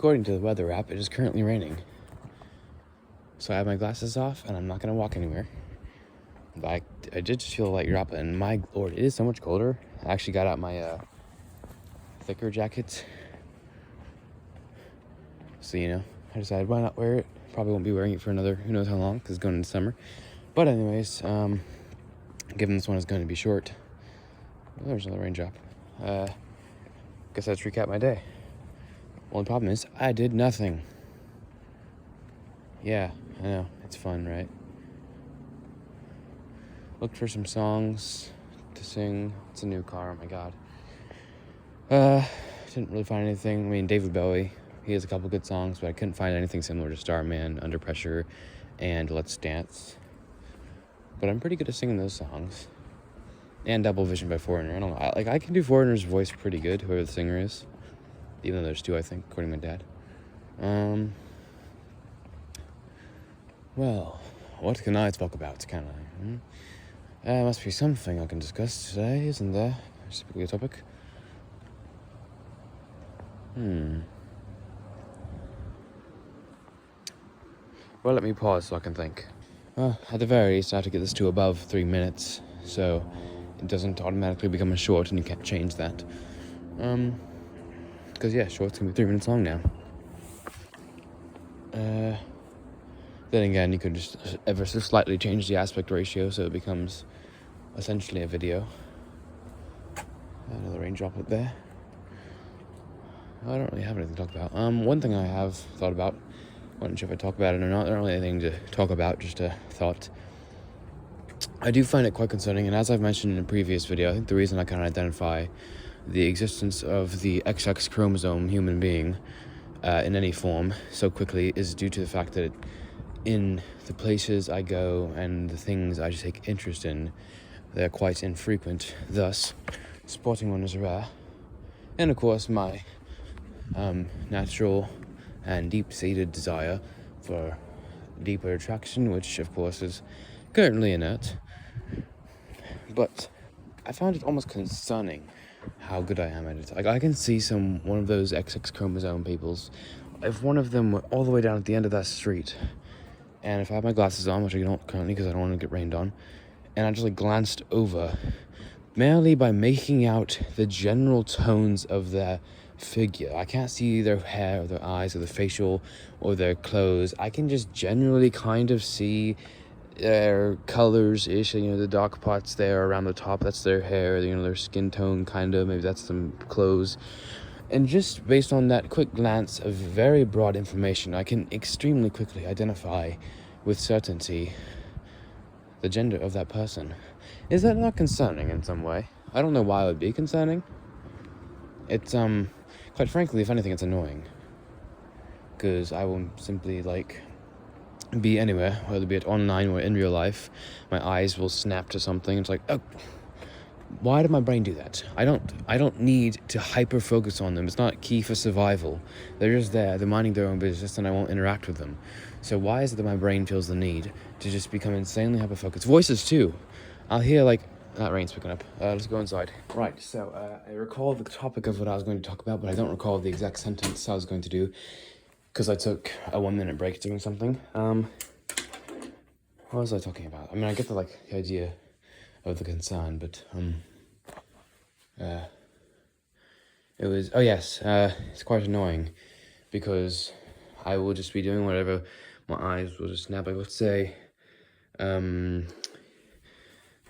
according to the weather app, it is currently raining. So I have my glasses off, and I'm not going to walk anywhere. But I did just feel a light drop, and my lord, it is so much colder. I actually got out my thicker jacket. So, I decided why not wear it. Probably won't be wearing it for another who knows how long, because it's going into summer. But anyways, given this one is going to be short, there's another raindrop. Guess let's recap my day. Only problem is, I did nothing. Yeah, I know, it's fun, right? Looked for some songs to sing. It's a new car, oh my god. Didn't really find anything. I mean, David Bowie, he has a couple good songs, but I couldn't find anything similar to Starman, Under Pressure, and Let's Dance. But I'm pretty good at singing those songs. And Double Vision by Foreigner. I don't know. I can do Foreigner's voice pretty good, whoever the singer is. Even though there's two, I think, according to my dad. Well, what can I talk about, can I? Must be something I can discuss today, isn't there? Specifically a topic. Well, let me pause so I can think. At the very least, I have to get this to above 3 minutes, so it doesn't automatically become a short, and you can't change that. Because, yeah, short's gonna be 3 minutes long now. Then again, you could just ever so slightly change the aspect ratio so it becomes essentially a video. Another raindrop up there. I don't really have anything to talk about. One thing I have thought about, I wasn't sure if I talk about it or not. Not really anything to talk about, just a thought. I do find it quite concerning, and as I've mentioned in a previous video, I think the reason I can't identify the existence of the XX chromosome human being in any form so quickly is due to the fact that in the places I go and the things I just take interest in, they're quite infrequent. Thus, spotting one is rare. And of course, my natural and deep-seated desire for deeper attraction, which of course is currently inert. But I found it almost concerning how good I am at it. Like, I can see one of those XX chromosome peoples, if one of them were all the way down at the end of that street, and if I have my glasses on, which I don't currently because I don't want to get rained on, and I just glanced over, merely by making out the general tones of their figure. I can't see their hair or their eyes or their facial or their clothes. I can just generally kind of see their colors-ish, the dark parts there around the top, that's their hair, their skin tone, kind of, maybe that's some clothes. And just based on that quick glance of very broad information, I can extremely quickly identify with certainty the gender of that person. Is that not concerning in some way? I don't know why it would be concerning. It's, quite frankly, if anything, it's annoying. Because I will simply, be anywhere, whether be it online or in real life, my eyes will snap to something. It's like, oh, why did my brain do that? I don't need to hyper focus on them. It's not key for survival. They're just there, they're minding their own business, and I won't interact with them. So why is it that my brain feels the need to just become insanely hyper focused? Voices too. I'll hear that rain's picking up. Let's go inside. Right, so I recall the topic of what I was going to talk about, but I don't recall the exact sentence I was going to do, because I took a 1-minute break doing something. What was I talking about? I mean, I get the idea of the concern, but it was, oh yes, it's quite annoying, because I will just be doing whatever, my eyes will just snap. Let's say,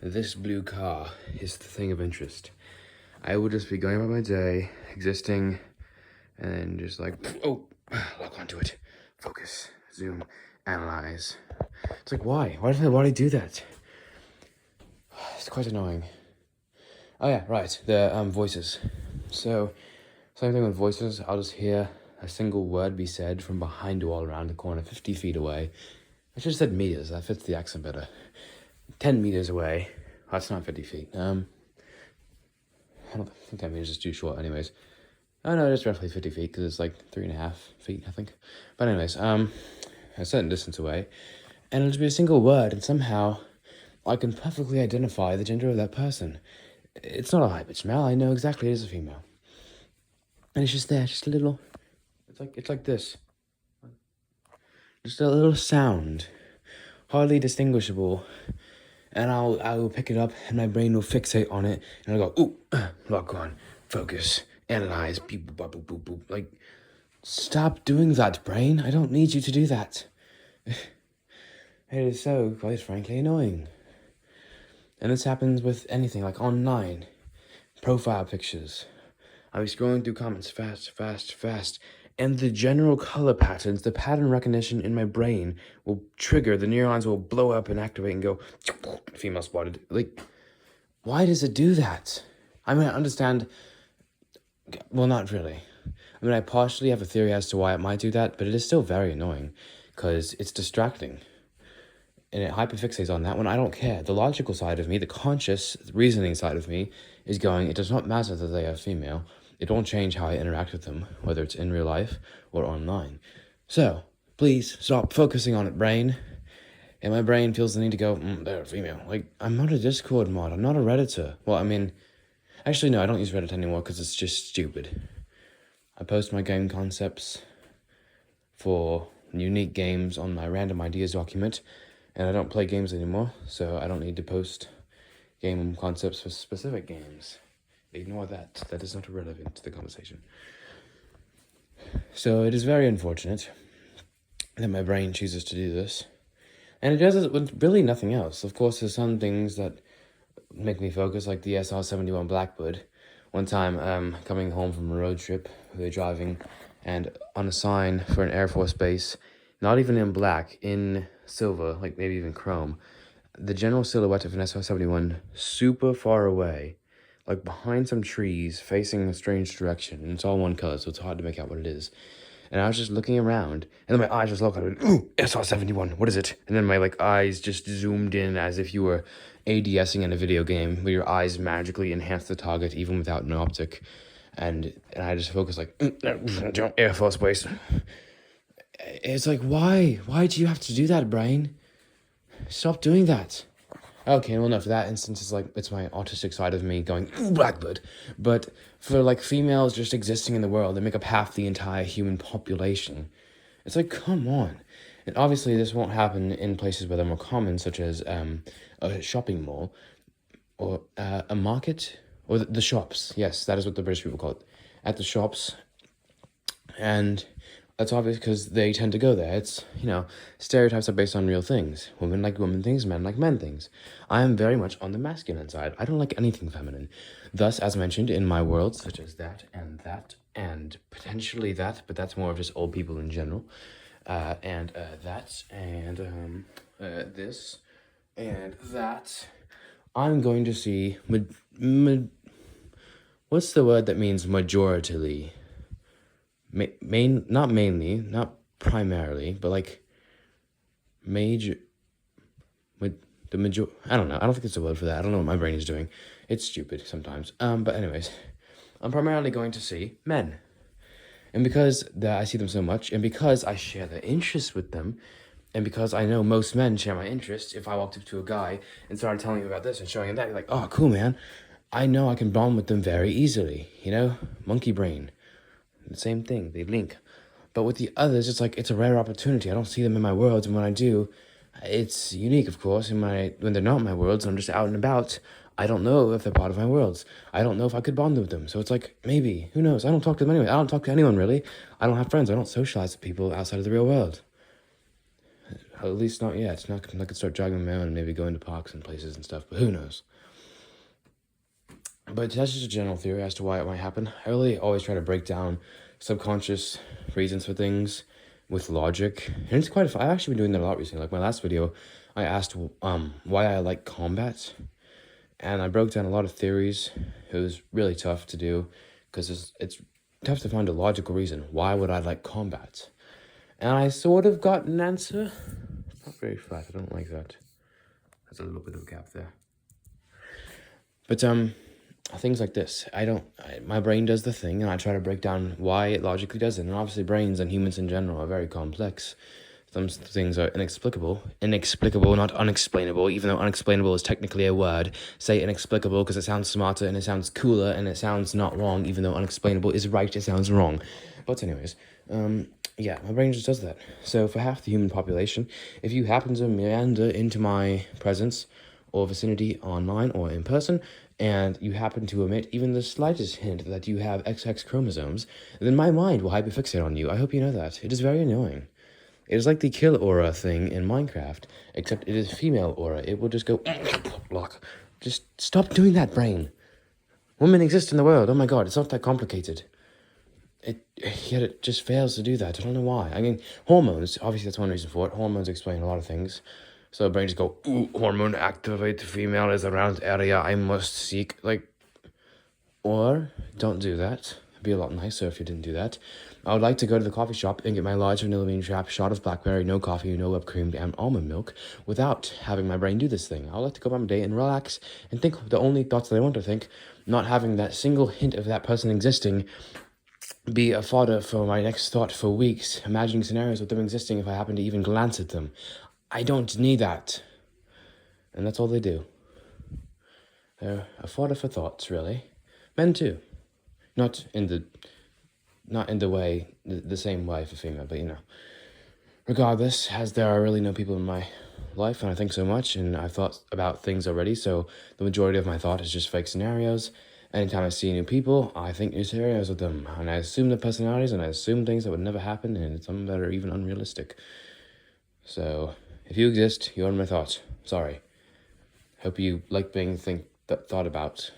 this blue car is the thing of interest. I will just be going about my day, existing, and just lock onto it, focus, zoom, analyze. It's why? Why did I do that? It's quite annoying. Oh yeah, right, the voices. So, same thing with voices, I'll just hear a single word be said from behind a wall around the corner, 50 feet away. I should have said meters, that fits the accent better. 10 meters away. That's not 50 feet. I don't think 10 meters is too short anyways. Oh no, it's roughly 50 feet, because it's 3.5 feet, I think. But anyways, a certain distance away, and it'll just be a single word, and somehow I can perfectly identify the gender of that person. It's not a high-pitched male, I know exactly it is a female. And it's just there, just a little It's like this. Just a little sound, hardly distinguishable, and I will pick it up, and my brain will fixate on it, and I'll go, ooh, lock on, focus, analyze, beep, boop, boop, boop, boop. Like, stop doing that, brain. I don't need you to do that. It is so, quite frankly, annoying. And this happens with anything, like online, profile pictures. I'll be scrolling through comments fast, and the general color patterns, the pattern recognition in my brain will trigger, the neurons will blow up and activate and go, female spotted. Like, why does it do that? I mean, I understand, well, not really. I mean, I partially have a theory as to why it might do that, but it is still very annoying, because it's distracting. And it hyperfixates on that one. I don't care. The logical side of me, the conscious reasoning side of me, is going, it does not matter that they are female. It won't change how I interact with them, whether it's in real life or online. So, please stop focusing on it, brain. And my brain feels the need to go, they're female. Like, I'm not a Discord mod. I'm not a Redditor. Well, I mean, actually, no, I don't use Reddit anymore because it's just stupid. I post my game concepts for unique games on my random ideas document, and I don't play games anymore, so I don't need to post game concepts for specific games. Ignore that. That is not relevant to the conversation. So it is very unfortunate that my brain chooses to do this. And it does it with really nothing else. Of course, there's some things that make me focus, like the SR-71 Blackbird. One time, coming home from a road trip, we were driving, and on a sign for an Air Force base, not even in black, in silver, like maybe even chrome, the general silhouette of an SR-71 super far away, like behind some trees, facing a strange direction, and it's all one color, so it's hard to make out what it is. And I was just looking around, and then my eyes just looked at it, ooh, SR-71, what is it? And then my eyes just zoomed in as if you were ADSing in a video game, where your eyes magically enhance the target even without an optic. And I just focused Air Force Base. It's like, why? Why do you have to do that, brain? Stop doing that. Okay, well, no, for that instance, it's my autistic side of me going, ooh, Blackbird. But for, females just existing in the world, they make up half the entire human population. It's like, come on. And obviously, this won't happen in places where they're more common, such as a shopping mall, or a market, or the shops. Yes, that is what the British people call it. At the shops. And that's obvious because they tend to go there. It's, stereotypes are based on real things. Women like women things, men like men things. I am very much on the masculine side. I don't like anything feminine. Thus, as mentioned, in my world, such as that, and potentially that, but that's more of just old people in general, and that, and this, and that, I'm going to see, what's the word that means majority? Not mainly, not primarily, but the major. I don't know. I don't think it's a word for that. I don't know what my brain is doing. It's stupid sometimes. But anyways, I'm primarily going to see men, and because I see them so much, and because I share their interests with them, and because I know most men share my interests, if I walked up to a guy and started telling him about this and showing him that, you're like, oh, cool, man. I know I can bond with them very easily. Monkey brain. The same thing, they link. But with the others, it's a rare opportunity. I don't see them in my worlds, and when I do, it's unique, of course. When they're not in my worlds, and I'm just out and about, I don't know if they're part of my worlds. I don't know if I could bond with them. So it's maybe, who knows? I don't talk to them anyway. I don't talk to anyone, really. I don't have friends. I don't socialize with people outside of the real world. At least not yet. It's not I could start jogging on my own and maybe going to parks and places and stuff, but who knows? But that's just a general theory as to why it might happen. I really always try to break down subconscious reasons for things with logic. And it's I've actually been doing that a lot recently. Like my last video, I asked why I like combat. And I broke down a lot of theories. It was really tough to do because it's tough to find a logical reason. Why would I like combat? And I sort of got an answer. It's not very flat. I don't like that. There's a little bit of a gap there. But things like this, my brain does the thing, and I try to break down why it logically does it. And obviously brains and humans in general are very complex. Some things are inexplicable, not unexplainable, even though unexplainable is technically a word. Say inexplicable because it sounds smarter and it sounds cooler and it sounds not wrong, even though unexplainable is right, it sounds wrong. But anyways, Yeah, my brain just does that. So for half the human population, if you happen to meander into my presence or vicinity online or in person, and you happen to omit even the slightest hint that you have XX chromosomes, then my mind will hyperfixate on you. I hope you know that. It is very annoying. It is like the kill aura thing in Minecraft, except it is female aura. It will just go block. Just stop doing that, brain. Women exist in the world. Oh my god, it's not that complicated. Yet it just fails to do that. I don't know why. I mean, hormones, obviously that's one reason for it. Hormones explain a lot of things. So the brain just go, ooh, hormone activate, female is around area I must seek. Like, or don't do that. It'd be a lot nicer if you didn't do that. I would like to go to the coffee shop and get my large vanilla bean trap, shot of blackberry, no coffee, no whipped cream, and almond milk without having my brain do this thing. I would like to go about my day and relax and think the only thoughts that I want to think, not having that single hint of that person existing be a fodder for my next thought for weeks, imagining scenarios of them existing if I happen to even glance at them. I don't need that. And that's all they do. They're a fodder for thoughts, really. Men too. Not in the way, the same way for female, but you know. Regardless, as there are really no people in my life, and I think so much, and I've thought about things already, so the majority of my thought is just fake scenarios. Anytime I see new people, I think new scenarios with them, and I assume their personalities, and I assume things that would never happen, and some that are even unrealistic. So, if you exist, you're in my thoughts. Sorry. Hope you like being thought about.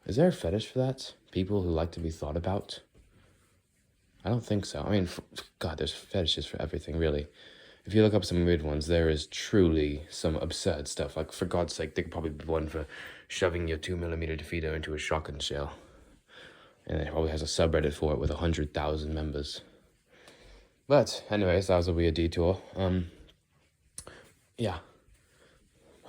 Is there a fetish for that? People who like to be thought about? I don't think so. I mean, God, there's fetishes for everything, really. If you look up some weird ones, there is truly some absurd stuff. Like, for God's sake, there could probably be one for shoving your 2mm defeater into a shotgun shell. And it probably has a subreddit for it with 100,000 members. But, anyways, that was a weird detour. Yeah.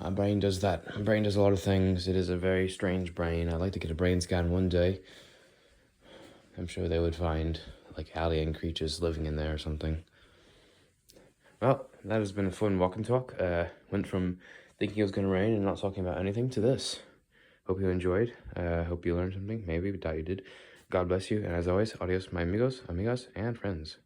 My brain does that. My brain does a lot of things. It is a very strange brain. I'd like to get a brain scan one day. I'm sure they would find, like, alien creatures living in there or something. Well, that has been a fun walk and talk. Went from thinking it was going to rain and not talking about anything to this. Hope you enjoyed. Hope you learned something. Maybe, but doubt you did. God bless you. And as always, adios, my amigos, amigas, and friends.